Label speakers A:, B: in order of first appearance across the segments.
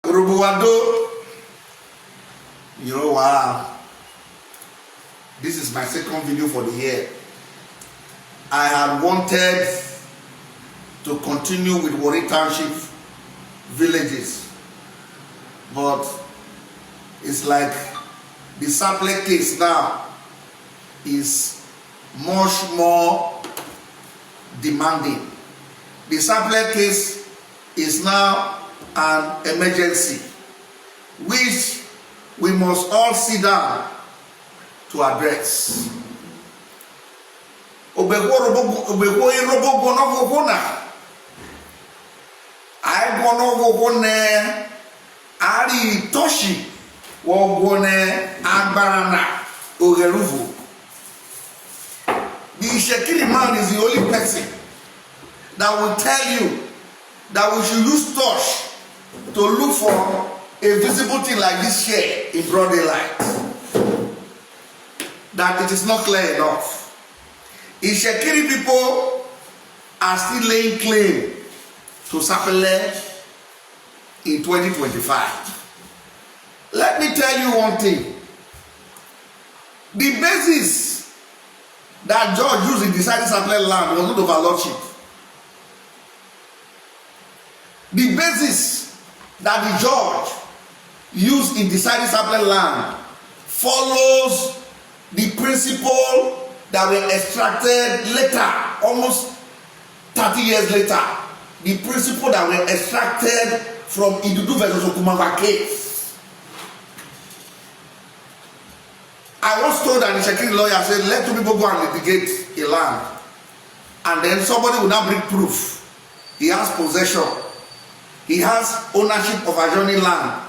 A: Urhobo, you know, wow. This is my second video for the year. I had wanted to continue with Warri Township villages, but it's like the Sapele case now is much more demanding. The Sapele case is now an emergency, which we must all sit down to address. Ari Toshi wogone agbarana Urhobo. The Itsekiri man is the only person that will tell you that we should use torch to look for a visible thing like this here in broad daylight. That it is not clear enough. Itsekiri people are still laying claim to Sapele in 2025. Let me tell you one thing. The basis that George used in deciding Sapele land was not overlordship. The basis that the judge used in deciding Sapele land follows the principle that were extracted later, almost 30 years later. The principle that were extracted from Idudu versus Okumanga case. I was told that the Itsekiri lawyer said, let two people go and litigate a land. And then somebody will now bring proof. He has possession. He has ownership of adjoining land.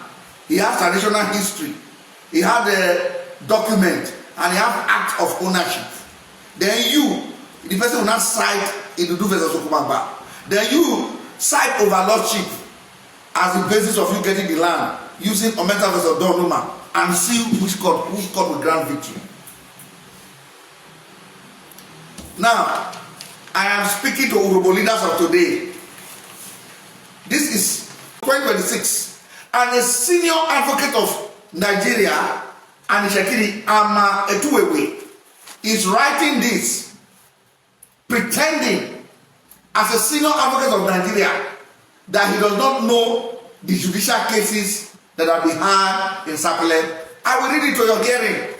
A: He has traditional history. He had a document. And he has act of ownership. Then you, the person will not cite Idudu versus Okumanga. Then you cite overlordship as the basis of you getting the land using Ometa versus Donuma and see which court will grant victory. Now, I am speaking to Urhobo leaders of today. This is 2026, and a senior advocate of Nigeria and Itsekiri, Ama Etuwewe, is writing this, pretending as a senior advocate of Nigeria that he does not know the judicial cases that have been heard in Sapele. I will read it to your hearing.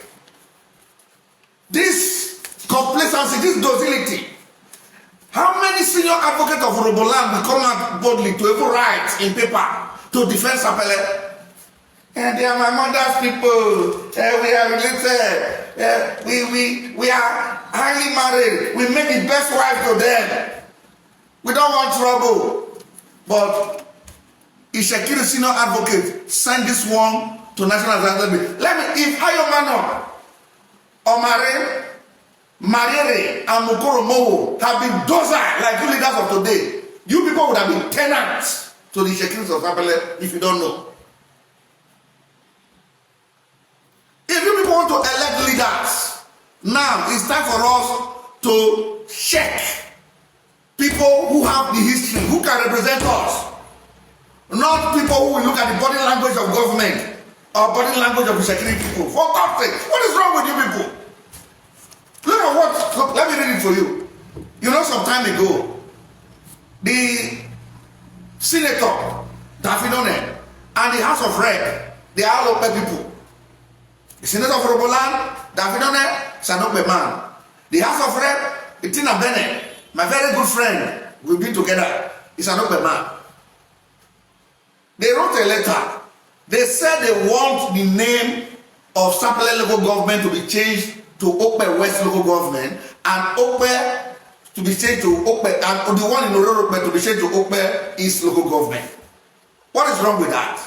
A: This complacency, this docility. How many senior advocates of Urhobo land will come out boldly to even write in paper to defend Sapele? And they are my mother's people. We are related. We are highly married. We make the best wife to them. We don't want trouble. But Itsekiri senior advocate send this one to National Assembly. Let me, if Ayomano, Omare, Mariere, and Mukoro have been docile like you leaders of today, you people would have been tenants to the Itsekiris of Sapele if you don't know. If you people want to elect leaders, now it's time for us to check people who have the history, who can represent us. Not people who will look at the body language of government or body language of Itsekiri people. For God's sake, what is wrong with you people? Look at what, look, let me read it for you. You know, some time ago, the Senator, Dafinone, and the House of Rep, they are all Okpe people. The Senator of Urhobo land, Dafinone, is an Okpe man. The House of Rep, Itina Bene, my very good friend, we've been together, is an Okpe man. They wrote a letter. They said they want the name of Sapele Local Government to be changed to Okpe West Local Government, and Okpe to be changed to Okpe, and the one in Urhobo to be changed to Okpe East Local Government. What is wrong with that?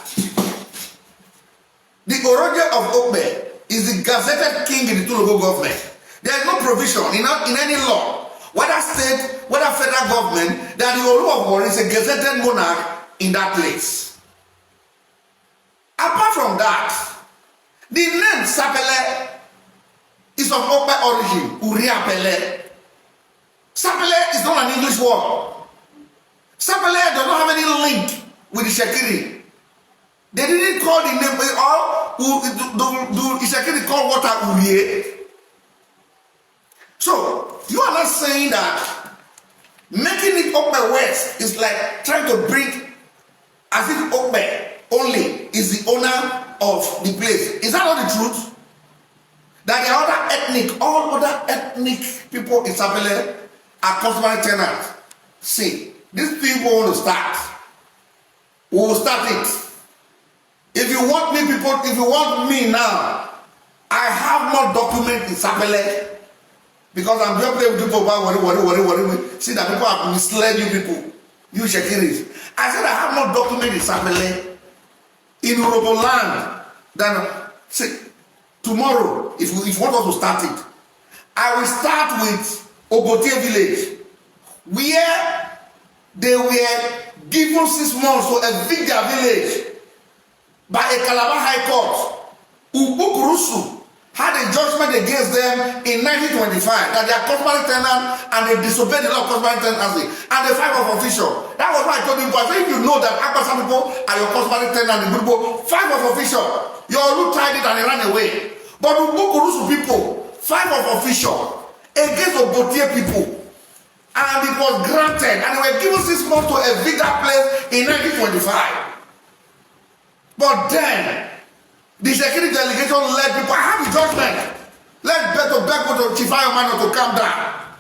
A: The Urhobo of Okpe is the gazetted king in the two local government. There is no provision in any law, whether state, whether federal government, that the Urhobo of Warri is a gazetted monarch in that place. Apart from that, the name Sapele is of Okpe origin, Uriapele. Sapele is not an English word. Sapele does not have any link with Itsekiri. They didn't call the name, or Itsekiri call water Urie. So, you are not saying that making it Okpe West is like trying to bring, as if Okpe only is the owner of the place. Is that not the truth? That the all other ethnic people in Sapele are customary tenants. See, these people want to start. We will start it. If you want me now, I have more document in Sapele because I'm just playing with people about worry. See that people have misled you people, you Shekiris. I said I have more document in Sapele, in Urhobo land, than see. Tomorrow, if you want us to start it, I will start with Obotie village, where they were given 6 months to evict their village by a Calabar High Court. Ubukurusu had a judgment against them in 1925 that they are customary tenants and they disobeyed the law of customary tenancy and they fight of official. That was why I told you, but if you know that Akbasa people are your customary tenant in Urhobo, fight of official. Your Olu tried it and he ran away. But Ubukurusu people, 5 of official against Obotie people. And it was granted. And they were given 6 months to evict that place in 1925. But then, the security delegation led people, I have a judgment. Let Beto to Chifayo to calm down.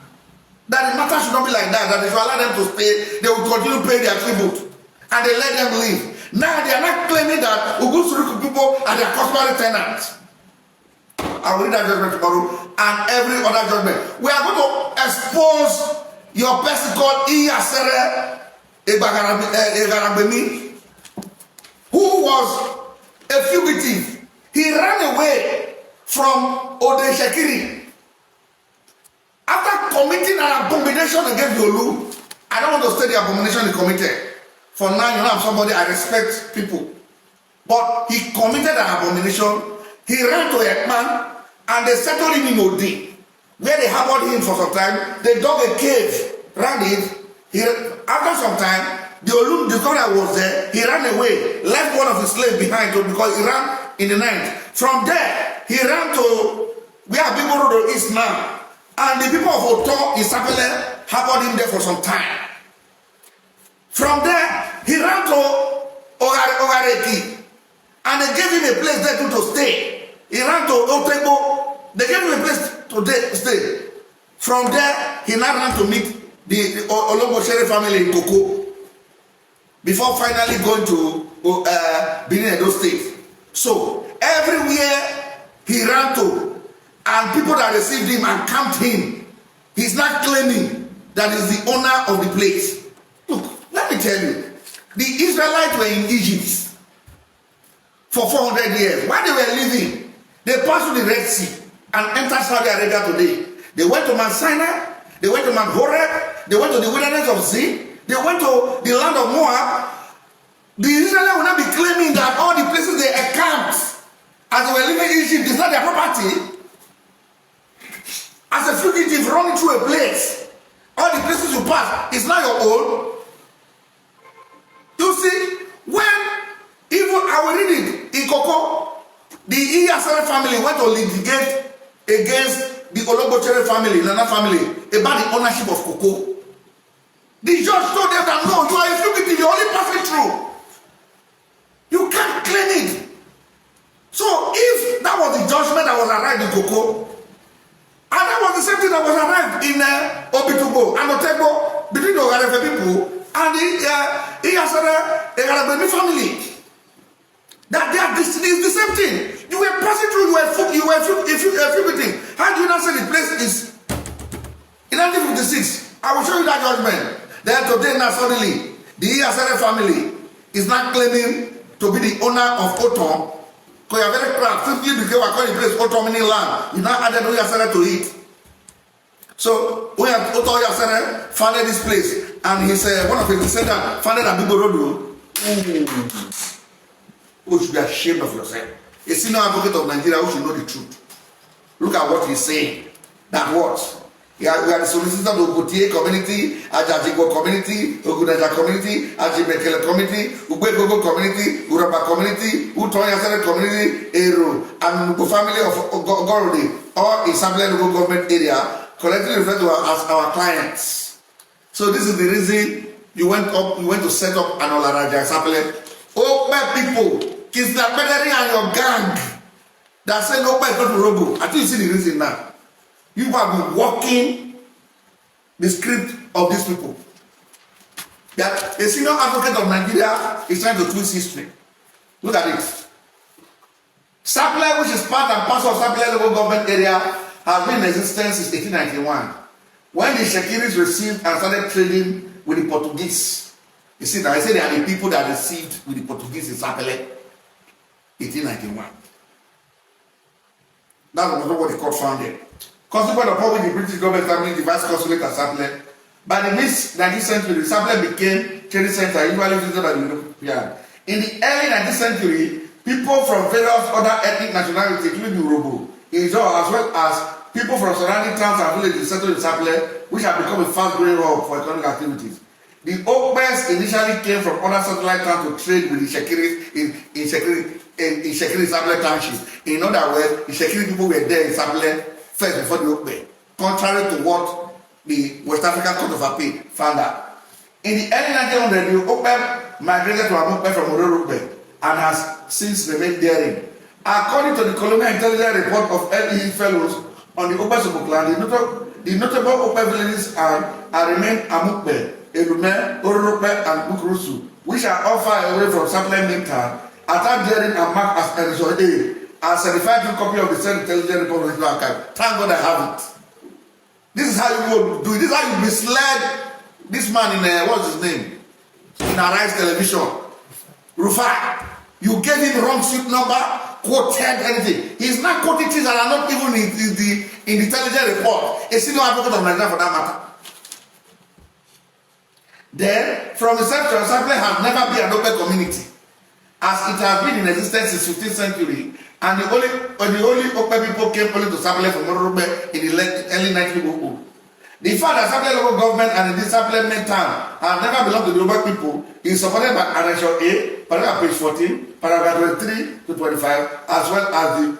A: That the matter should not be like that. That if you allow them to stay, they will continue to pay their tribute. And they let them leave. Now they are not claiming that Ugunsuru people are their customary tenants. I will read that judgment tomorrow and every other judgment. We are going to expose your person called Iyasere Egarabemi, who was a fugitive. He ran away from Itsekiri after committing an abomination against Yolu. I don't want to say the abomination he committed. For now, you know, I'm somebody, I respect people. But he committed an abomination. He ran to Ekman and they settled him in Odi, where they harbored him for some time. They dug a cave around it. After some time, the Olum discovered was there. He ran away, left one of his slaves behind because he ran in the night. From there, he ran to where people road is now. And the people of Oto in Sapele harbored him there for some time. From there, he ran to Ogareki, and they gave him a place there to stay. He ran to Otego, they gave him a place to stay. From there, he now ran to meet the Olomoshere family in Koko, before finally going to Benin Edo State. So, everywhere he ran to, and people that received him and camped him, he's not claiming that he's the owner of the place. Look, let me tell you, the Israelites were in Egypt for 400 years. While they were living, they passed through the Red Sea and entered Saudi Arabia today. They went to Mount Sinai, they went to Mount Horeb, they went to the wilderness of Zin, they went to the land of Moab. The Israelites will not be claiming that all the places they encamped as they were living in Egypt is not their property. As a fugitive running through a place, all the places you pass is not your own. You see, when even I will read it in Koko, the Iyasere family went to litigate against the Olobochere family, Nana family, about the ownership of Koko. The judge told them that no, you are a fugitive, you're only passing through. You can't claim it. So if that was the judgment that was arrived in Koko, and that was the same thing that was arrived in Obitubo and Otego, between the Ogarefe people and the Iyasere Egarabemi family, that their destiny is the same thing. You were passing through, you were fugitive. How do you not say the place is in 1956? I will show you that judgment. Then today now suddenly, the Iyasere family is not claiming to be the owner of Otom. Because you are very proud. Since you became a calling place Otom in land, you now added Iyasere to it. So when Otom Iyasere founded this place, and he said one of his descendants founded a Bibo Road. You should be ashamed of yourself. A senior advocate of Nigeria who should know the truth. Look at what he's saying. That what? We are the solicitors of Ogotie community, Ajajigo community, Ogunaja community, Ajibekele community, Ugbegogo community, Uraba community, Utoyasere community, Eru, and the family of Gorodi, or in Sapele Local Government Area, collectively referred to as our clients. So this is the reason you went to set up an Olaraja Sapele. Okpe people, Kisnapederi and your gang that say Okpe is not Urhobo. I think you see the reason now. You have been walking the script of these people. That a senior advocate of Nigeria is trying to twist history. Look at it. Sapele, which is part and parcel of Sapele Local Government Area, has been in existence since 1891. When the Itsekiris received and started trading with the Portuguese. You see, now I say they are the people that received with the Portuguese in Sapele, 1891. That was not what the court found there. Consequent upon which the British government established the vice consulate at Sapele. By the mid-19th century, Sapele became trading center, usually visited by the European. In the early 19th century, people from various other ethnic nationalities, including Urhobo, as well as people from surrounding towns and villages settled in Sapele, which have become a fast-growing hub for economic activities. The Okpes initially came from other satellite towns to trade with the Itsekiris in Itsekiri Sapele township. In other words, the Itsekiri people were there in Sapele first before the Okpe, contrary to what the West African Court of Appeal found out. In the early 1900s, the Okpe migrated to Okpe from Urhobo and has since remained therein. According to the Colonial Intelligence Report of LE Fellows on the Okpe Subukland, the notable Okpe villages are remain Amukpe, Elume, Urhobo, and Bukrusu, which are all far away from Sapele main town, attacked therein and marked as Edison A. As a certified copy of the said intelligence report of the archive. Thank God I have it. This is how you will do it. This is how you misled this man in what's his name? In Arise Television. Rufai. You gave him wrong suit number, quoted anything. He's not quoting things that are not even in the intelligence report. A senior advocate of Nigeria for that matter. Then, from inception, Sapele has never been an open community, as it has been in existence since 15th century. And the only Okpe people came only to Sapele from Urhobo in the early 1900s. The fact that Sapele Local Government and the Sapele main town have never belonged to the Urhobo people is supported by Annexure A, paragraph page 14, paragraph 23 to 25, as well as the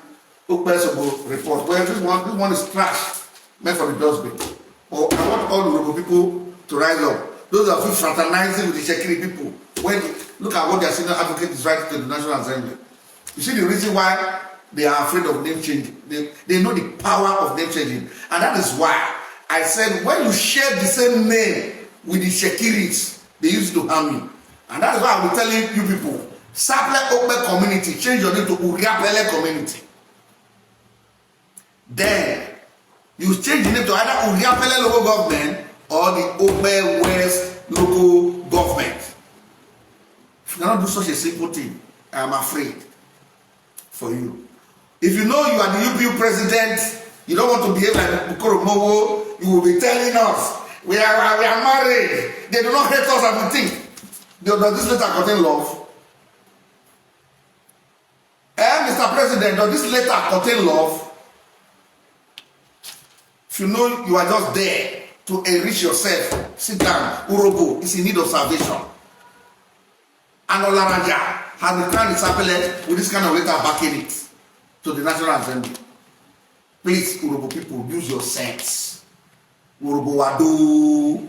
A: Okpe report. Well, this one is trash, meant for the dustbin. I want all the Urhobo people to rise up. Those of you fraternizing with the Itsekiri people, look at what their senior advocate is writing to the National Assembly. You see the reason why they are afraid of name changing. They know the power of name changing. And that is why I said when you share the same name with the Itsekiris, they used to harm you. And that is why I will tell you people, Sapele Okpe community, change your name to Urhobos community. Then you change the name to either Urhobos Local Government or the Okpe West Local Government. If you cannot do such a simple thing, I am afraid for you. If you know you are the UPU president, you don't want to behave like Urhobo, you will be telling us, we are married. They do not hate us as we think. Does this letter contain love? Mr. President, does this letter contain love? If you know you are just there to enrich yourself, sit down. Urhobo is in need of salvation. And Olaraja has been crowned in Sapele with this kind of letter backing it to the National Assembly. Please, Urhobo people, use your sense. Urhobo wado.